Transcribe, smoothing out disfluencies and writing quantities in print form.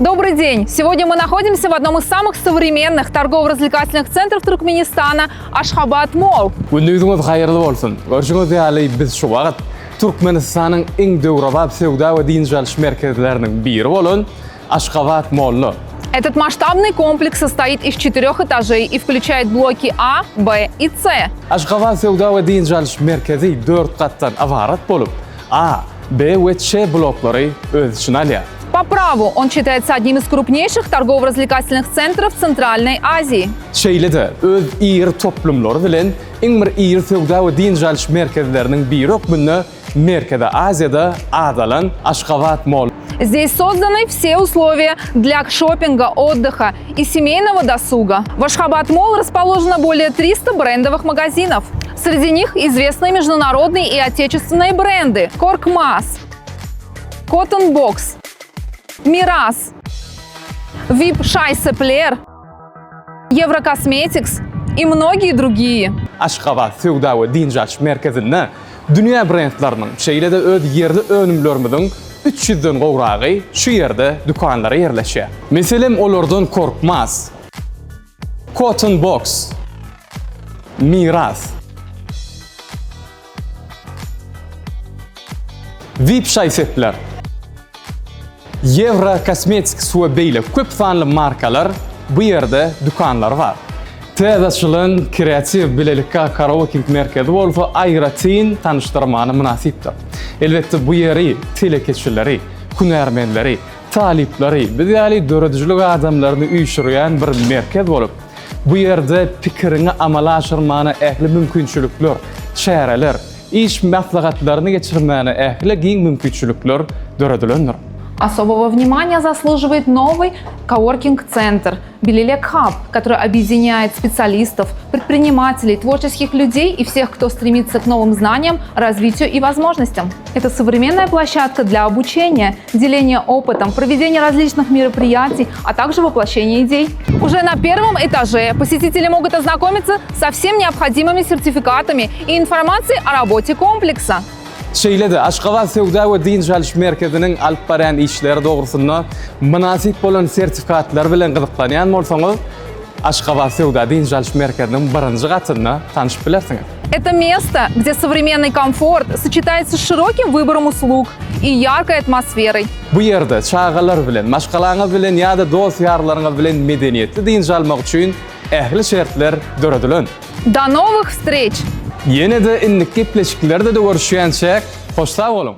Добрый день! Сегодня мы находимся в одном из самых современных торгово-развлекательных центров Туркменистана – Ашхабад Молл. Gününüz hayırlı olsun. Görüşünüz değerli biz şu vaxt Türkmenistan'ın en döwrabap sevda ve dinjaliş merkezlerining biri bolan Ашхабад Молл. Этот масштабный комплекс состоит из 4 этажей и включает блоки А, Б и С. Ашхабад sevda ve dinjaliş merkezi 4 qatdan ibarat bolup A, B ve C bloklary öz içine alýar. По праву он считается одним из крупнейших торгово-развлекательных центров Центральной Азии. Şeýle-de öz ýer toplumlary bilen iň bir ýer sevda we dinjaliş merkezleriniň biri okmunda Merkezi Aziýada adalan Ашхабад Молл. Здесь созданы все условия для шопинга, отдыха и семейного досуга. В Ашхабад Молл расположено более 300 брендовых магазинов. Среди них известные международные и отечественные бренды Коркмаз, Cotton Box, Мирас, VIP Шайсеплер, Еврокосметикс и многие другие. Ашхабad sevda we dinjaliş merkezinde dünýä brendlarinyň şeýle-de öz ýerde önümlerimiziň 300-den gowragy şu ýerde dukanlara ýerleşýär. Meselem olardan Korkmaz, Cotton Box, Miras, VIP Şaysepler, Eurokosmetics we beýle köp sanly markalar bu ýerde dukanlar bar. Täzeçilen kreativ bilelikka karaoke merkezi bolsa aýratyn tanışdyrmany münasipdir. Elbetde bu ýeri telekeçileri, hünärmenleri, talipleri, bizäli döredijlik adamlaryny üýşürýän bir merkez bolup, bu ýerde pikirini amala aşyrmany ähli mümkinçilikler, çäreler, iş maslahatlaryny geçirmäni ähli giň mümkinçilikler döredilendir. Особого внимания заслуживает новый коворкинг-центр Билелек Хаб, который объединяет специалистов, предпринимателей, творческих людей и всех, кто стремится к новым знаниям, развитию и возможностям. Это современная площадка для обучения, деления опытом, проведения различных мероприятий, а также воплощения идей. Уже на первом этаже посетители могут ознакомиться со всем необходимыми сертификатами и информацией о работе комплекса. Şeýle-de Ашхабад sevda we dinjaliş merkeziniň alyp barýan işleri dogrusynda münasip bolan sertifikatlar bilen gyzyklanýan bolsaňyz, Ашхабад sevda dinjaliş merkeziniň birinji gatynda tanyşyp bilersiňiz. Это место, где современный комфорт сочетается с широким выбором услуг и яркой атмосферой. Bu ýerde çağalar bilen, maşgalaňyz bilen ýa-da dost ýarlaryňyz bilen medeniýetli dinjalmak üçin ähli şertler döredilen. До новых встреч! Ýene-de inlik gepleşiklerde de görüşýänçek, hoş sag bolun.